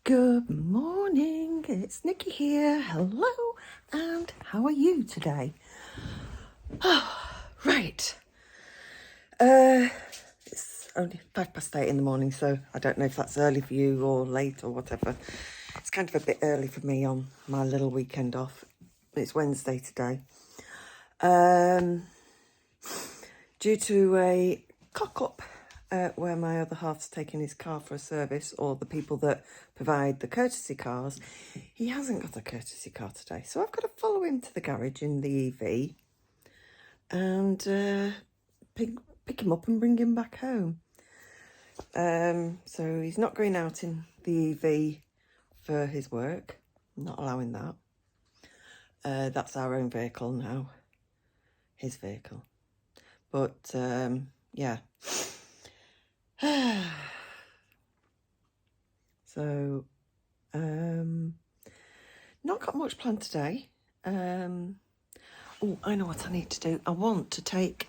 Good morning, it's Nikki here. Hello, and how are you today? Right. It's only 8:05 in the morning, so I don't know if that's early for you or late or whatever. It's kind of a bit early for me on my little weekend off. It's Wednesday today. Due to a cock-up where my other half's taking his car for a service, or the people that provide the courtesy cars, he hasn't got a courtesy car today. So I've got to follow him to the garage in the EV and pick him up and bring him back home. So he's not going out in the EV for his work. I'm not allowing that. That's our own vehicle now. His vehicle. But, yeah. So, not got much planned today. Oh, I know what I need to do. I want to take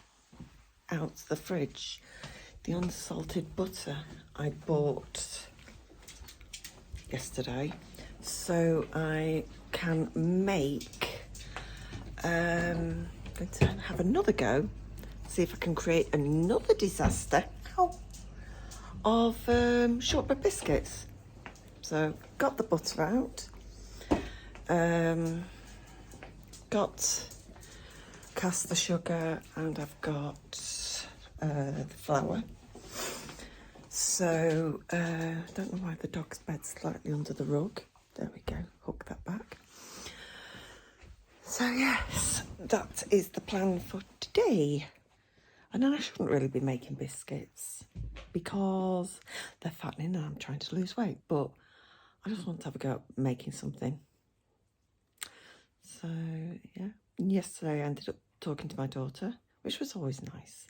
out the fridge the unsalted butter I bought yesterday, so I can make, I'm going to have another go, see if I can create another disaster of shortbread biscuits. So got the butter out, got cast the sugar, and I've got the flour. So don't know why the dog's bed's slightly under the rug. There we go, hook that back. So yes, that is the plan for today. And then I shouldn't really be making biscuits because they're fattening and I'm trying to lose weight, but I just want to have a go at making something. So yeah, yesterday I ended up talking to my daughter, which was always nice.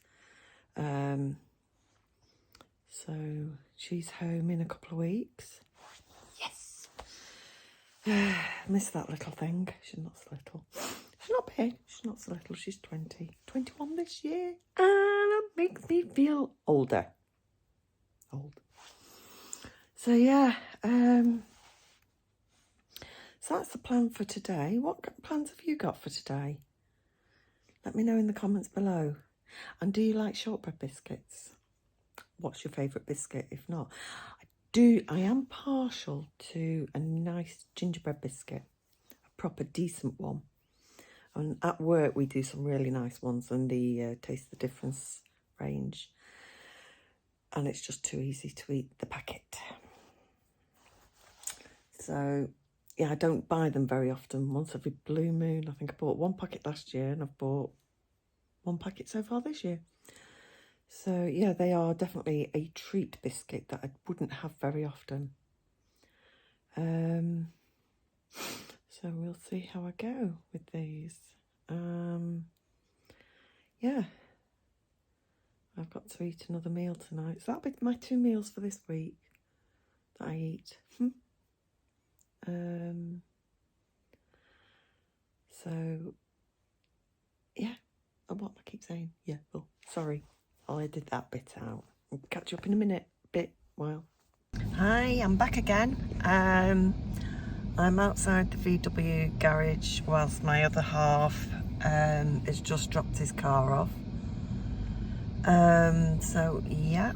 So she's home in a couple of weeks. Yes. Miss that little thing. She's not so little. She's not big. She's not so little. She's 21 this year. And it makes me feel older. Old. So yeah. So that's the plan for today. What plans have you got for today? Let me know in the comments below. And do you like shortbread biscuits? What's your favourite biscuit? If not, I am partial to a nice gingerbread biscuit, a proper decent one. And at work we do some really nice ones in the Taste the Difference range, and it's just too easy to eat the packet. So yeah, I don't buy them very often. Once every blue moon. I think I bought one packet last year, and I've bought one packet so far this year. So yeah, they are definitely a treat biscuit that I wouldn't have very often. So we'll see how I go with these. Yeah, I've got to eat another meal tonight. So that'll be my 2 meals for this week that I eat. So yeah, what I keep saying, yeah, oh, sorry, I'll edit that bit out. I'll catch you up in a while. Hi, I'm back again. I'm outside the VW garage whilst my other half has just dropped his car off. So yeah,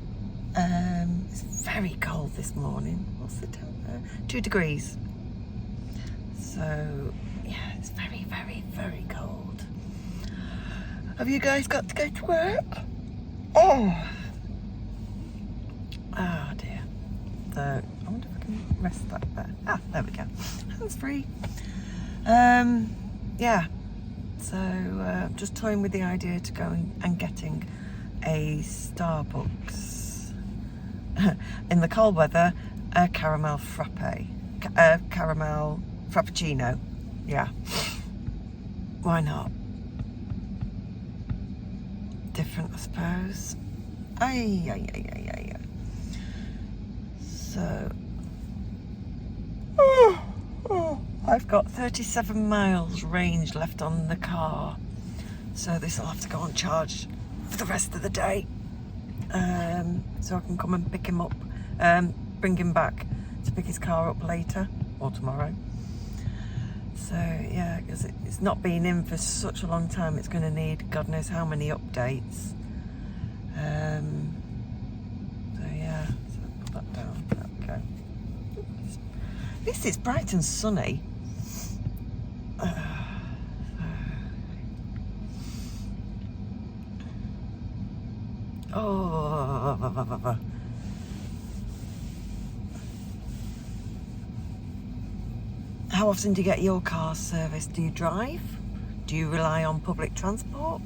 it's very cold this morning. What's the temperature? 2 degrees. So yeah, it's very, very, very cold. Have you guys got to go to work? Oh dear. So I wonder if I can rest that there. There we go. Hands free. Yeah. So just toying with the idea to go and getting a Starbucks in the cold weather, a caramel frappe, caramel frappuccino. Yeah. Why not? Different, I suppose. So, I've got 37 miles range left on the car, so this will have to go on charge for the rest of the day, so I can come and pick him up, bring him back to to pick his car up later or tomorrow. So yeah, because it's not been in for such a long time, it's going to need God knows how many updates. So yeah, so put that down. There we go. At least it's bright and sunny. Oh. How often do you get your car serviced? Do you drive? Do you rely on public transport?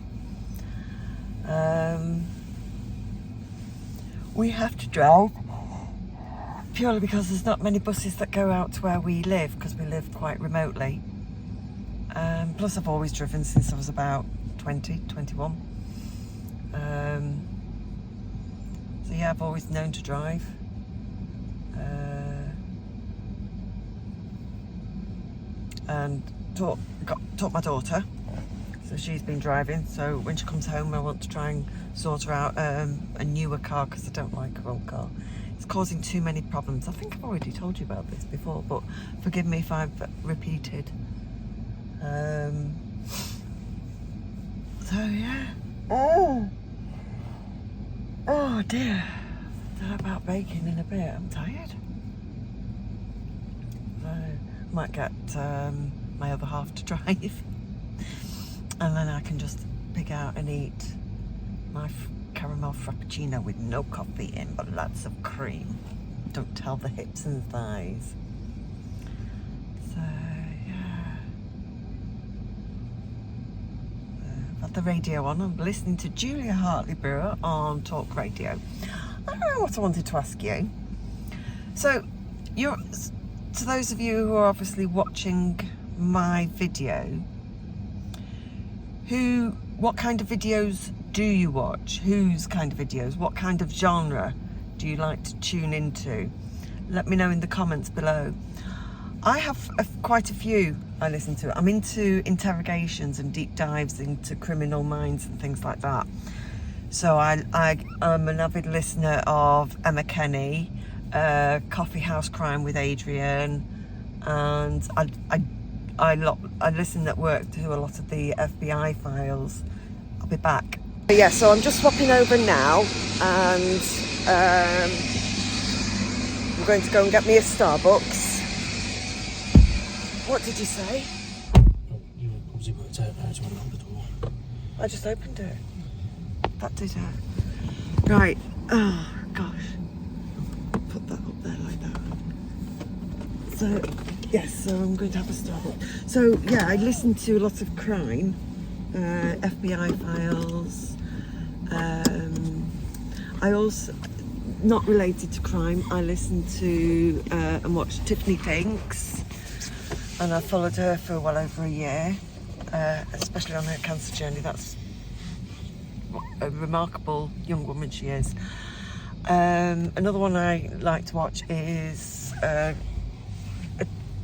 We have to drive purely because there's not many buses that go out to where we live, because we live quite remotely. Plus I've always driven since I was about 20, 21. So yeah, I've always known to drive. And taught my daughter, so she's been driving, so when she comes home I want to try and sort her out a newer car, because I don't like her old car. It's causing too many problems. I think I've already told you about this before, but forgive me if I've repeated. So yeah. Oh dear. Don't know about baking in a bit. I'm tired. So might get my other half to drive, and then I can just pick out and eat my caramel frappuccino with no coffee in, but lots of cream. Don't tell the hips and thighs. So yeah, I've had the radio on. I'm listening to Julia Hartley Brewer on Talk Radio. I don't know what I wanted to ask you. So to those of you who are obviously watching my video, what kind of videos do you watch? Whose kind of videos? What kind of genre do you like to tune into? Let me know in the comments below. I have quite a few I listen to. I'm into interrogations and deep dives into criminal minds and things like that. So I'm an avid listener of Emma Kenny, Coffeehouse Crime with Adrian, and I listen at work to a lot of the FBI files. I'll be back. But yeah, so I'm just swapping over now, and I'm going to go and get me a Starbucks. What did you say? You obviously worked out how to unlock the door. I just opened it. That did it. Right. Oh gosh. Put that up there like that. So yes, so I'm going to have a Starbucks. So yeah, I listen to a lot of crime, FBI files. I also, not related to crime, I listen to and watch Tiffany Thinks, and I followed her for well over a year, especially on her cancer journey. That's a remarkable young woman she is. Another one I like to watch is a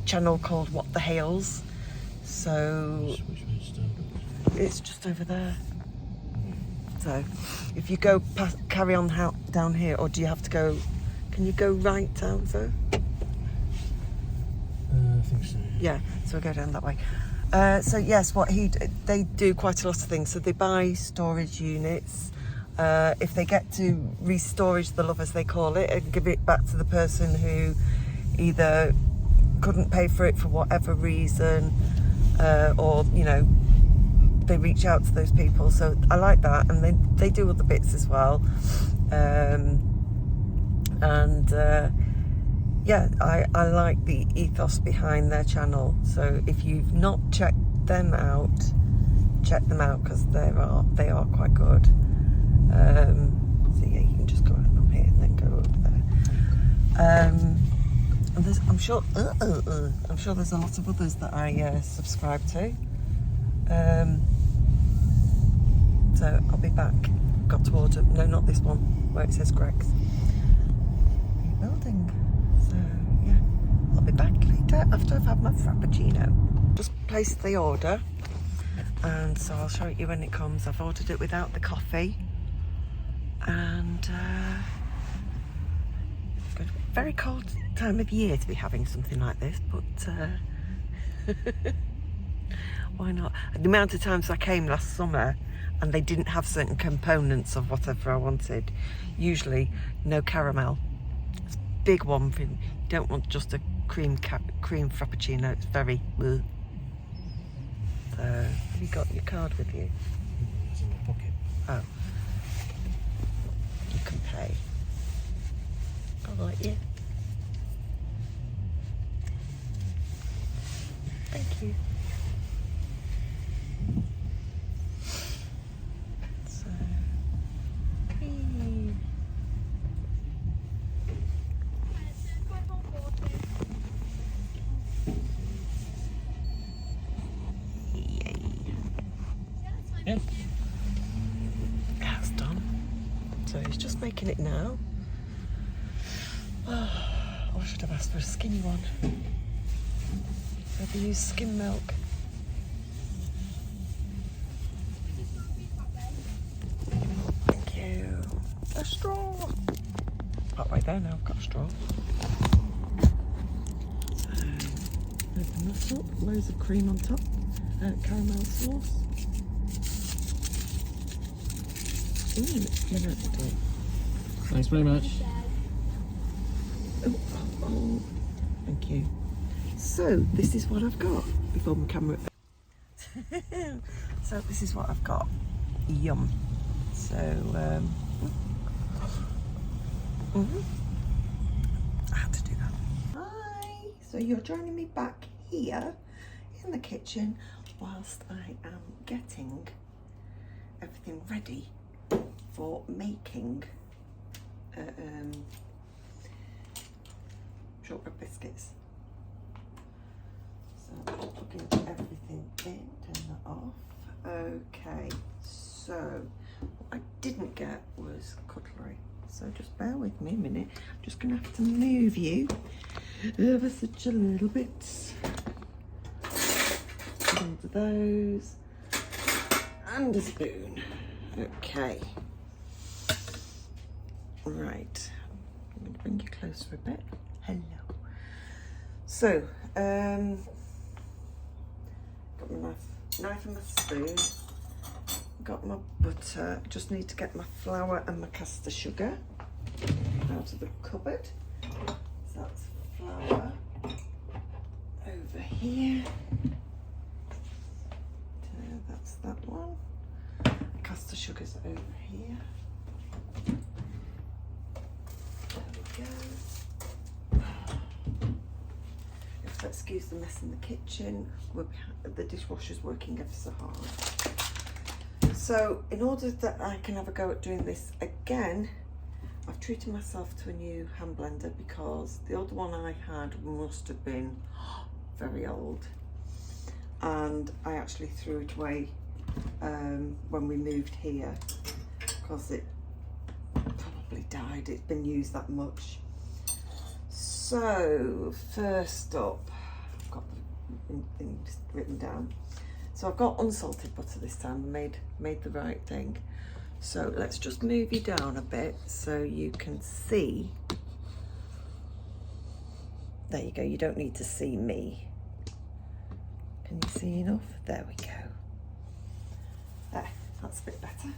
channel called What the Hales. So it's just over there. So if you go past, carry on down here, or do you have to go, can you go right down there? I think so. Yeah, so we'll go down that way. So yes, they do quite a lot of things. So they buy storage units. If they get to re-storage the love, as they call it, and give it back to the person who either couldn't pay for it for whatever reason, or they reach out to those people. So I like that, and they do other bits as well. Yeah, I like the ethos behind their channel. So if you've not checked them out, check them out, because they are quite good. So yeah, you can just go from here and then go over there. And I'm sure there's a lot of others that I subscribe to. So I'll be back. Got to order, no, not this one, where it says Greg's. Building. So yeah, I'll be back later after I've had my frappuccino. Just placed the order, and so I'll show it you when it comes. I've ordered it without the coffee, and Good. Very cold time of year to be having something like this, but why not? The amount of times I came last summer and they didn't have certain components of whatever I wanted. Usually no caramel. It's a big one. You don't want just a cream frappuccino. It's very bleh. So, have you got your card with you? It's in my pocket. Oh. You can pay. All right, yeah. Thank you. So, whee. Yeah. That's done. So he's just making it now. Oh, I should have asked for a skinny one. Maybe use skim milk. Thank you. A straw. Oh, wait there now, I've got a straw. So, open this up, loads of cream on top, caramel sauce. Ooh, it's coming out the door. Thanks very much. Oh, thank you. So, this is what I've got before my camera. So, this is what I've got. Yum. So, I had to do that. Hi. So, you're joining me back here in the kitchen whilst I am getting everything ready for making shortbread biscuits. So I'm plugging everything in, turn that off. Okay, so what I didn't get was cutlery. So just bear with me a minute. I'm just gonna have to move you ever such a little bit. Into those. And a spoon. Okay. Right. I'm going to bring you closer a bit. Hello. So, got my knife and my spoon. Got my butter. Just need to get my flour and my caster sugar out of the cupboard. So that's flour over here. That's that one. Caster sugar's over here. There we go. You have to excuse the mess in the kitchen. The dishwasher's working ever so hard. So, in order that I can have a go at doing this again, I've treated myself to a new hand blender because the old one I had must have been very old. And I actually threw it away when we moved here because it probably died. It's been used that much. So first up, I've got the things written down. So I've got unsalted butter this time. I made the right thing. So let's just move you down a bit so you can see. There you go. You don't need to see me. Can you see enough? There we go. There, that's a bit better.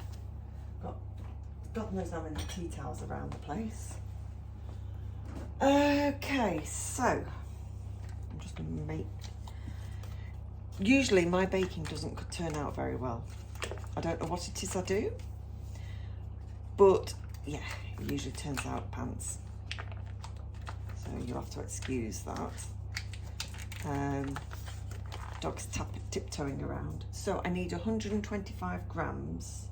God knows how many tea towels around the place. Okay, so I'm just going to make. Usually my baking doesn't turn out very well. I don't know what it is I do, but yeah, it usually turns out pants. So you'll have to excuse that. Dog's tiptoeing around. So I need 125 grams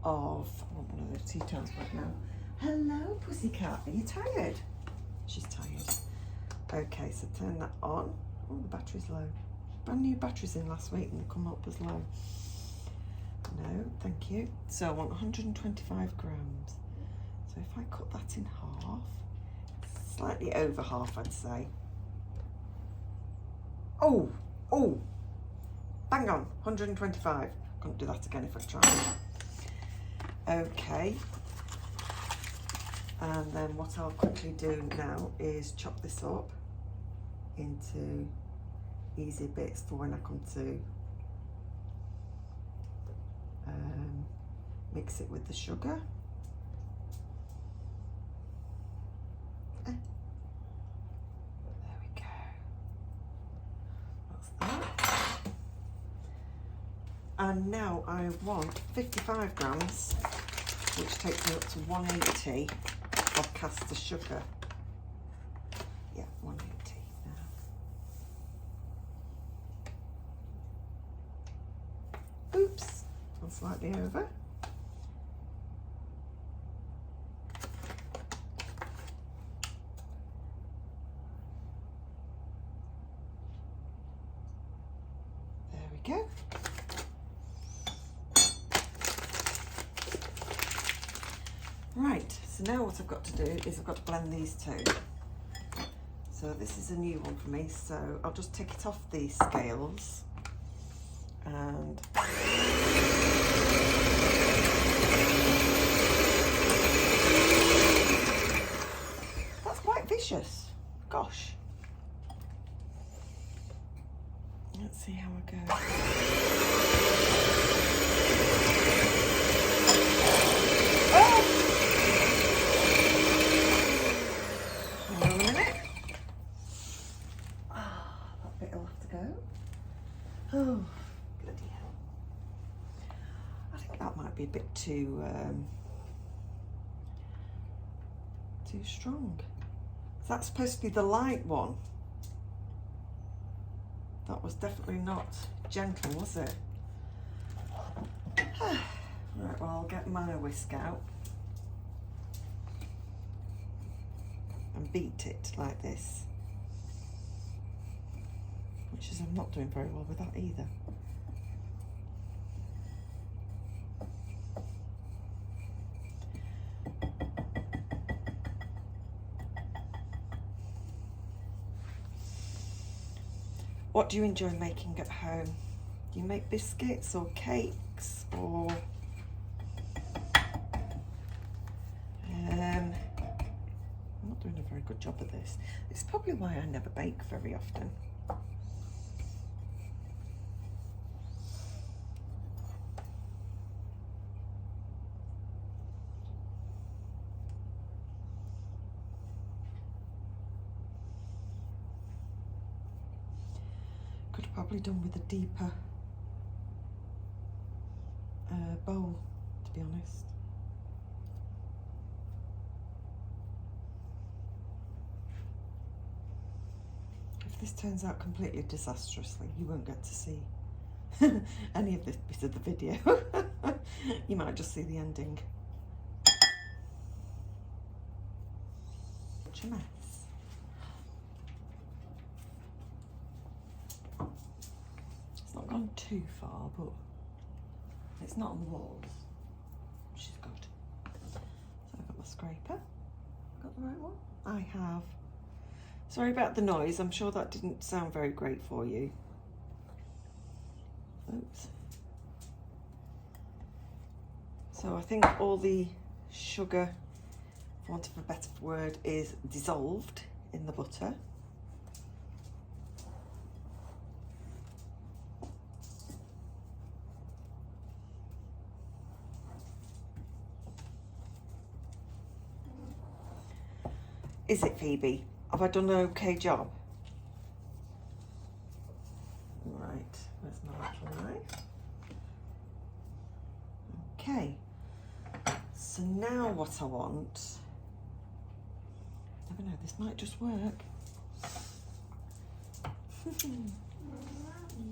of, I want one of those tea towels right now. Hello, pussycat, are you tired? She's tired. Okay, so turn that on. Oh, the battery's low. Brand new batteries in last week and they come up as low. No, thank you. So I want 125 grams. So if I cut that in half, slightly over half, I'd say. Oh, bang on, 125. Couldn't do that again if I tried. Okay. And then what I'll quickly do now is chop this up into easy bits for when I come to mix it with the sugar. There we go. That's that. And now I want 55 grams, which takes me up to 180 of caster sugar. Yeah, 180 now. Oops, I'm slightly over. There we go. Right, so now what I've got to do is I've got to blend these two. So this is a new one for me, so I'll just take it off the scales and that's quite vicious. Gosh. Let's see how I go. Oh, bloody hell. I think that might be a bit too strong. That's supposed to be the light one. That was definitely not gentle, was it? Right, well, I'll get my whisk out and beat it like this. Which is, I'm not doing very well with that either. What do you enjoy making at home? Do you make biscuits or cakes or I'm not doing a very good job of this. It's probably why I never bake very often. Could have probably done with a deeper bowl, to be honest. If this turns out completely disastrously, you won't get to see any of this bit of the video. You might just see the ending. Such a mess. It's not gone too far, but it's not on the walls, which is good. So I've got my scraper. Got the right one? I have. Sorry about the noise. I'm sure that didn't sound very great for you. Oops. So I think all the sugar, for want of a better word, is dissolved in the butter. Is it, Phoebe? Have I done an okay job? Right, where's my little knife? Okay, so now what I want, I never know, this might just work.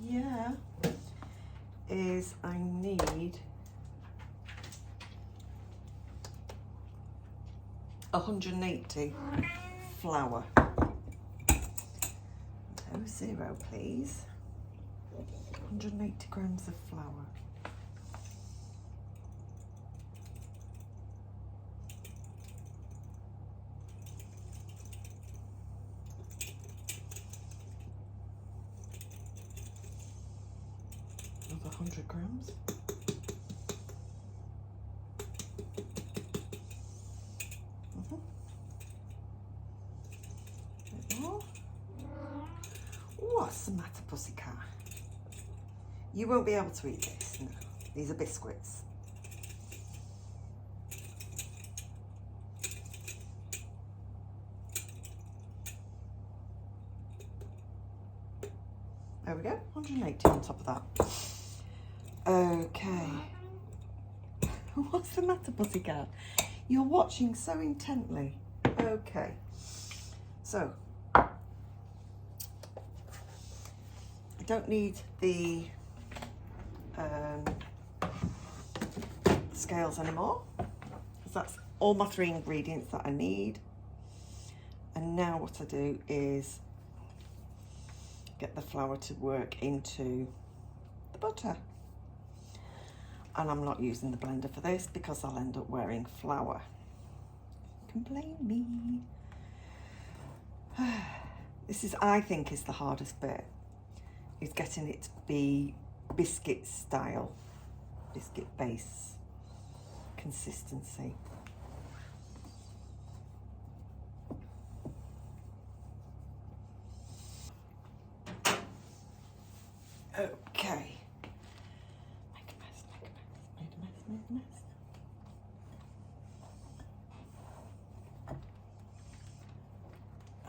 Yeah, is I need 180 flour. No, 0 please. 180 grams of flour. Another 100 grams. What's the matter, pussycat? You won't be able to eat this, no. These are biscuits. There we go, 180 on top of that. Okay. What's the matter, pussycat? You're watching so intently. Okay. So, I don't need the scales anymore, because that's all my 3 ingredients that I need. And now what I do is get the flour to work into the butter. And I'm not using the blender for this because I'll end up wearing flour. Don't blame me. This is, I think, is the hardest bit, is getting it to be biscuit style, biscuit base consistency. Okay. Make a mess, make a mess, made a mess, made a mess.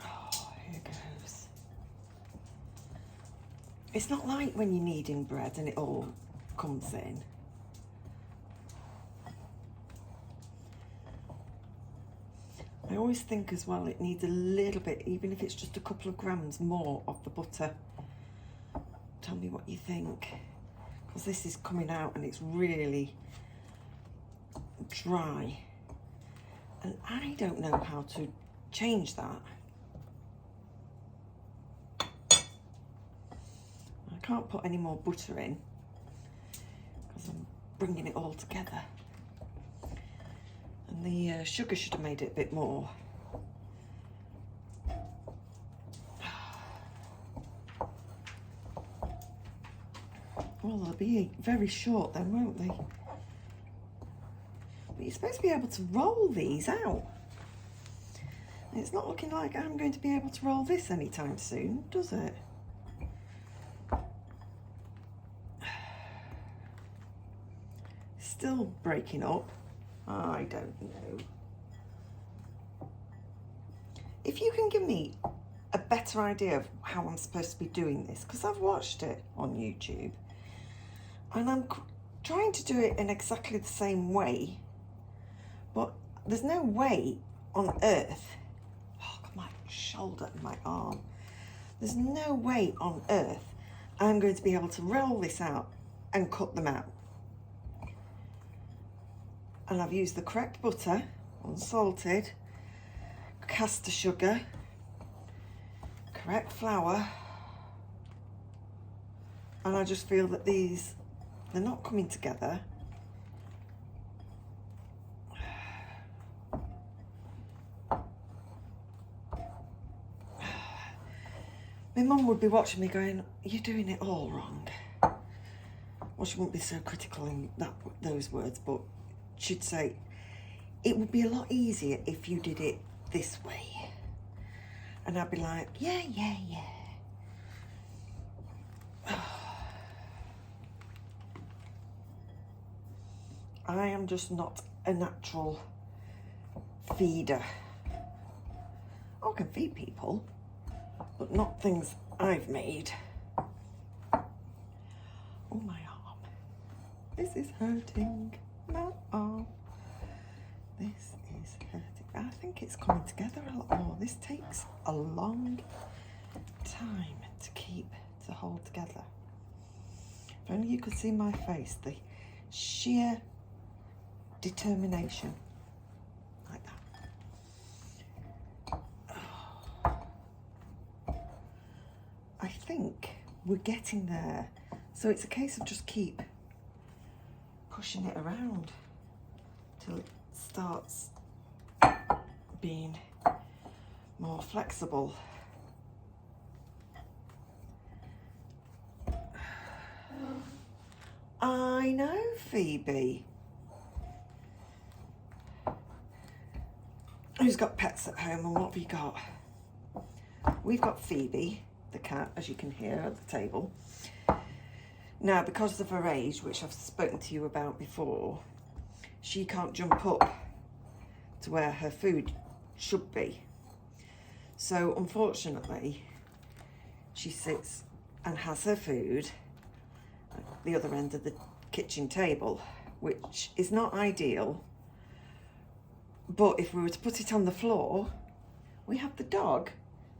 Oh, here goes. It's not like when you're kneading bread and it all comes in. I always think as well it needs a little bit, even if it's just a couple of grams more of the butter. Tell me what you think, because this is coming out and it's really dry and I don't know how to change that. I can't put any more butter in because I'm bringing it all together, and the sugar should have made it a bit more. Well, they'll be very short then, won't they? But you're supposed to be able to roll these out. And it's not looking like I'm going to be able to roll this anytime soon, does it? Still breaking up. I don't know. If you can give me a better idea of how I'm supposed to be doing this, because I've watched it on YouTube, and I'm trying to do it in exactly the same way, but there's no way on earth, oh, my shoulder and my arm, there's no way on earth I'm going to be able to roll this out and cut them out. And I've used the correct butter, unsalted, caster sugar, correct flour, and I just feel that these, they're not coming together. My mum would be watching me going, you're doing it all wrong. Well, she wouldn't be so critical in those words, but she'd say, it would be a lot easier if you did it this way. And I'd be like, yeah. I am just not a natural feeder. I can feed people, but not things I've made. Oh, my arm. This is hurting. My arm. This is hurting. I think it's coming together a lot more. This takes a long time to hold together. If only you could see my face, the sheer determination. Like that. Oh. I think we're getting there. So it's a case of just keep pushing it around till it starts being more flexible. I know, Phoebe. Who's got pets at home, and what have you got? We've got Phoebe, the cat, as you can hear at the table. Now, because of her age, which I've spoken to you about before, she can't jump up to where her food should be. So unfortunately, she sits and has her food at the other end of the kitchen table, which is not ideal. But if we were to put it on the floor, we have the dog,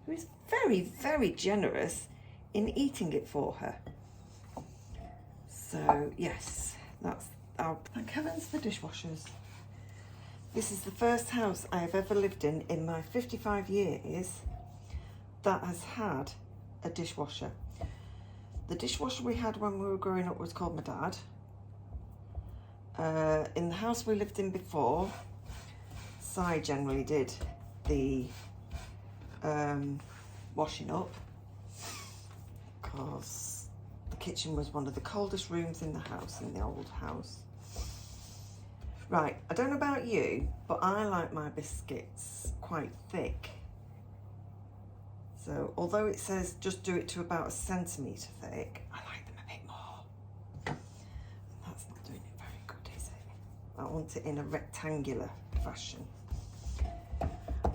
who is very, very generous in eating it for her. So yes, that's our, thank heavens for dishwashers. This is the first house I have ever lived in my 55 years that has had a dishwasher. The dishwasher we had when we were growing up was called my dad. In the house we lived in before, Si generally did the washing up, because the kitchen was one of the coldest rooms in the house, in the old house. Right, I don't know about you, but I like my biscuits quite thick. So although it says just do it to about 1 centimetre thick, I like them a bit more. And that's not doing it very good, is it? I want it in a rectangular fashion.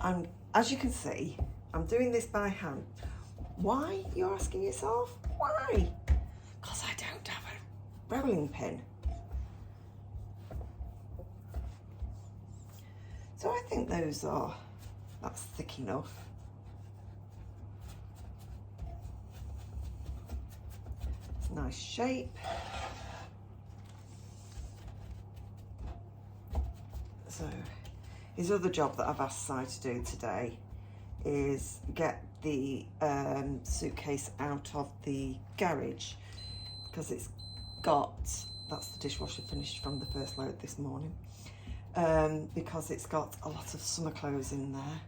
And as you can see, I'm doing this by hand. Why, you're asking yourself? Why? Because I don't have a rolling pin. So I think that's thick enough. It's a nice shape. So his other job that I've asked Si to do today is get the suitcase out of the garage, because it's got, that's the dishwasher finished from the first load this morning, because it's got a lot of summer clothes in there.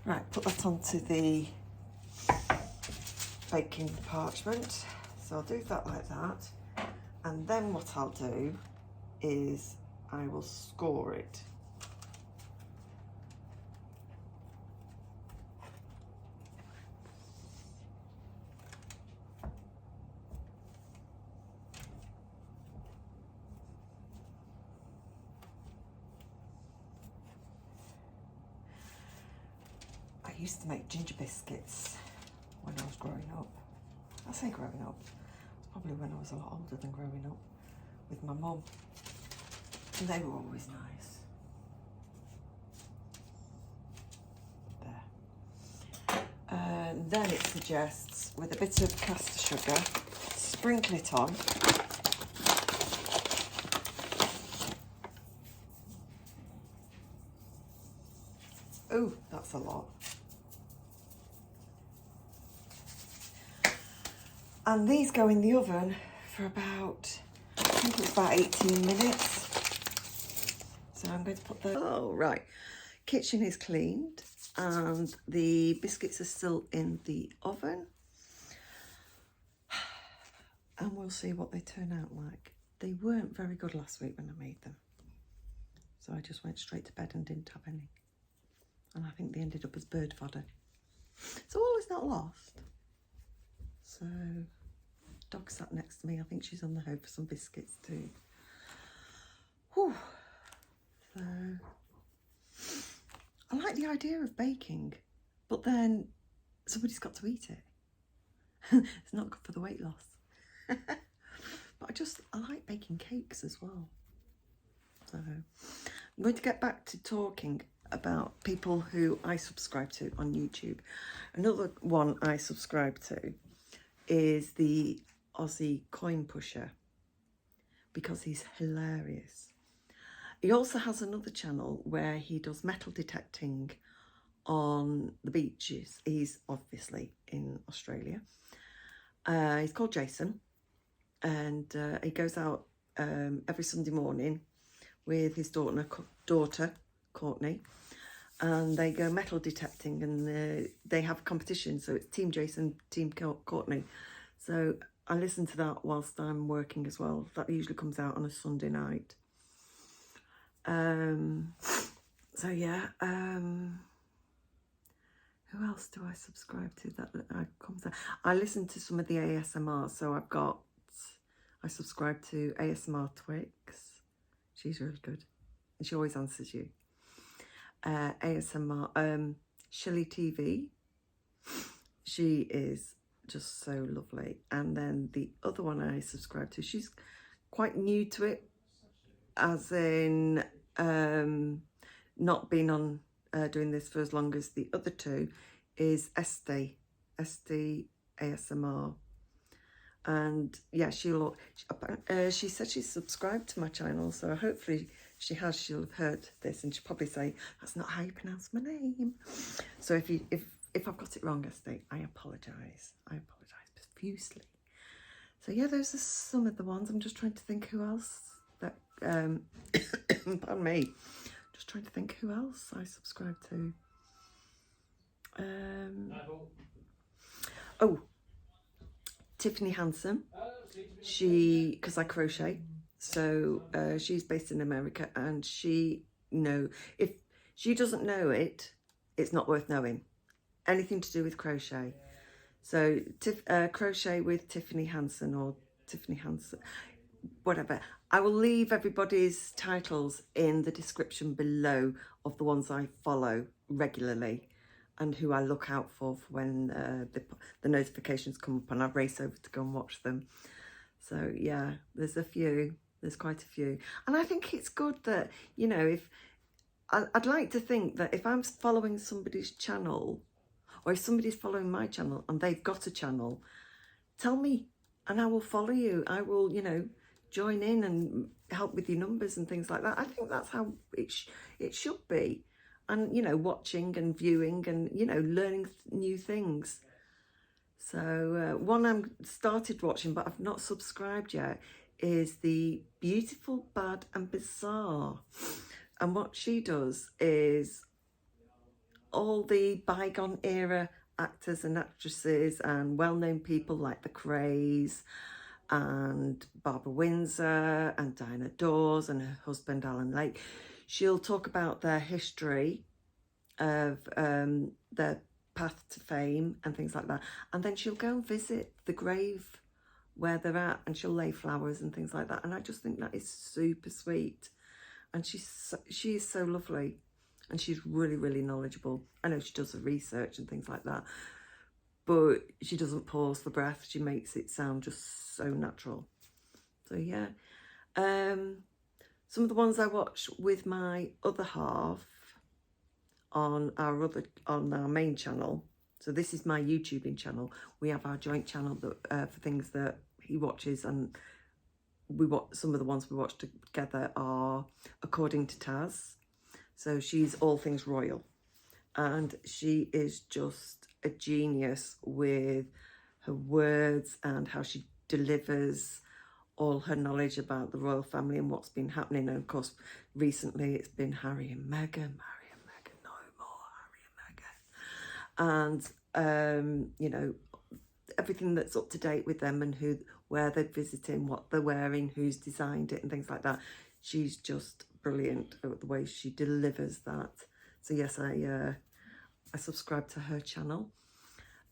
Right, put that onto the baking parchment. So I'll do that like that, and then what I'll do is I will score it. I used to make ginger biscuits when I was growing up. I say growing up, it's probably when I was a lot older than growing up, with my mum. And they were always nice. There. Then it suggests, with a bit of caster sugar, sprinkle it on. Oh, that's a lot. And these go in the oven for about, I think it's about 18 minutes. So I'm going to put the, oh right, kitchen is cleaned and the biscuits are still in the oven. And we'll see what they turn out like. They weren't very good last week when I made them. So I just went straight to bed and didn't have any. And I think they ended up as bird fodder. So all is not lost. So, dog sat next to me. I think she's on the hope for some biscuits too. Whew. So, I like the idea of baking, but then somebody's got to eat it. It's not good for the weight loss. But I like baking cakes as well. So, I'm going to get back to talking about people who I subscribe to on YouTube. Another one I subscribe to is the Aussie coin pusher, because he's hilarious. He also has another channel where he does metal detecting on the beaches. He's obviously in Australia. He's called Jason, and he goes out every Sunday morning with his daughter Courtney, and they go metal detecting, and they have a competition. So it's Team Jason, Team Courtney. So I listen to that whilst I'm working as well. That usually comes out on a Sunday night. So yeah, who else do I subscribe to that comes out? I listen to some of the ASMR, so I subscribe to ASMR Twix. She's really good, and she always answers you. ASMR, Shili TV. She is just so lovely. And then the other one I subscribe to, she's quite new to it, as in not been on doing this for as long as the other two, is esteASMR. And yeah, she said she subscribed to my channel, so hopefully she has. She'll have heard this, and she'll probably say, that's not how you pronounce my name. So if I've got it wrong, Este, I apologise. I apologise profusely. So yeah, those are some of the ones. I'm just trying to think who else that pardon me. Just trying to think who else I subscribe to. Oh, Tiffany Hansen. Because I crochet, so she's based in America, and if she doesn't know it, it's not worth knowing. Anything to do with crochet. So crochet with Tiffany Hansen, or Tiffany Hansen, whatever. I will leave everybody's titles in the description below of the ones I follow regularly and who I look out for when the notifications come up and I race over to go and watch them. So yeah, there's quite a few. And I think it's good that, I'd like to think that if I'm following somebody's channel, or if somebody's following my channel and they've got a channel, tell me and I will follow you. I will, join in and help with your numbers and things like that. I think that's how it should be. And, watching and viewing and, learning new things. So one I'm started watching, but I've not subscribed yet, is the Beautiful, Bad and Bizarre. And what she does is all the bygone era actors and actresses and well-known people like the Crays and Barbara Windsor and Diana Dawes and her husband Alan Lake. She'll talk about their history of their path to fame and things like that, and then she'll go and visit the grave where they're at, and she'll lay flowers and things like that. And I just think that is super sweet, and she is so lovely, and she's really, really knowledgeable. I know she does the research and things like that, but she doesn't pause for breath. She makes it sound just so natural. So yeah, some of the ones I watch with my other half on our main channel. So this is my YouTubing channel. We have our joint channel that for things that he watches, and some of the ones we watch together are According to Taz. So she's all things royal, and she is just a genius with her words and how she delivers all her knowledge about the royal family and what's been happening. And of course, recently it's been Harry and Meghan, no more Harry and Meghan. And, everything that's up to date with them and where they're visiting, what they're wearing, who's designed it and things like that. She's just brilliant at the way she delivers that. So yes, I subscribe to her channel.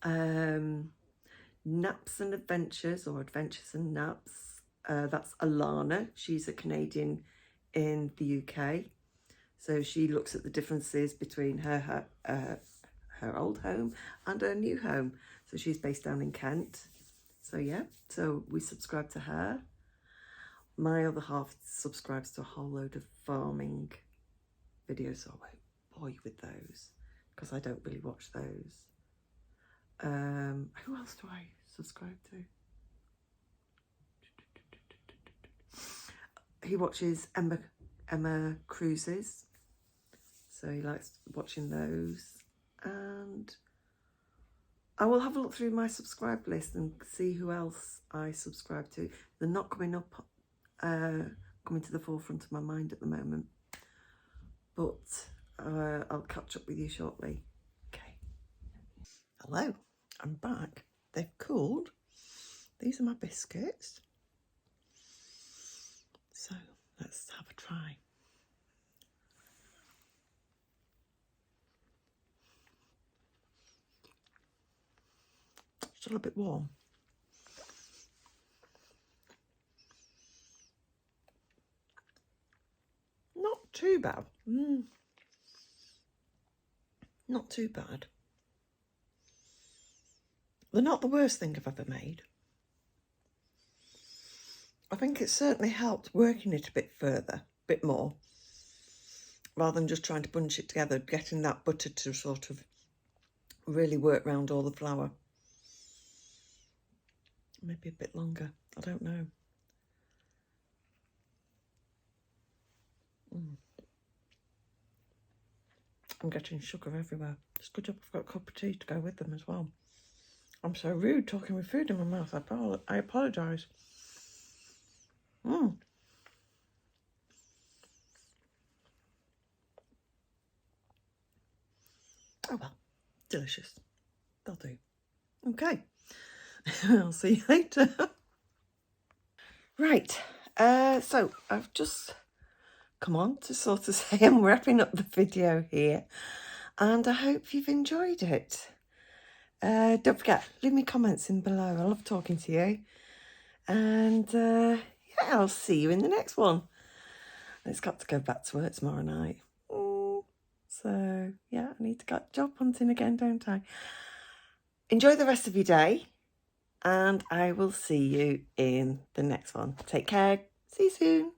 Naps and Adventures, or Adventures and Naps. That's Alana. She's a Canadian in the UK. So she looks at the differences between her old home and her new home. So she's based down in Kent. So yeah, so we subscribe to her. My other half subscribes to a whole load of farming videos, so I won't bore you with those because I don't really watch those. Who else do I subscribe to? He watches Emma Cruises, so he likes watching those. And I will have a look through my subscribe list and see who else I subscribe to. They're not coming to the forefront of my mind at the moment, but I'll catch up with you shortly. Okay. Hello, I'm back. They've cooled. These are my biscuits. So let's have a try. Still a bit warm. Not too bad. Not too bad. They're not the worst thing I've ever made. I think it certainly helped working it a bit further, a bit more, rather than just trying to bunch it together, getting that butter to sort of really work round all the flour. Maybe a bit longer, I don't know. I'm getting sugar everywhere. It's a good job I've got a cup of tea to go with them as well. I'm so rude talking with food in my mouth. I apologise. Oh well, delicious. They'll do. Okay. I'll see you later. Right. So I've just come on to sort of say I'm wrapping up the video here, and I hope you've enjoyed it. Don't forget, leave me comments in below. I love talking to you. And yeah, I'll see you in the next one. It's got to go back to work tomorrow night. So yeah, I need to go job hunting again, don't I? Enjoy the rest of your day, and I will see you in the next one. Take care. See you soon.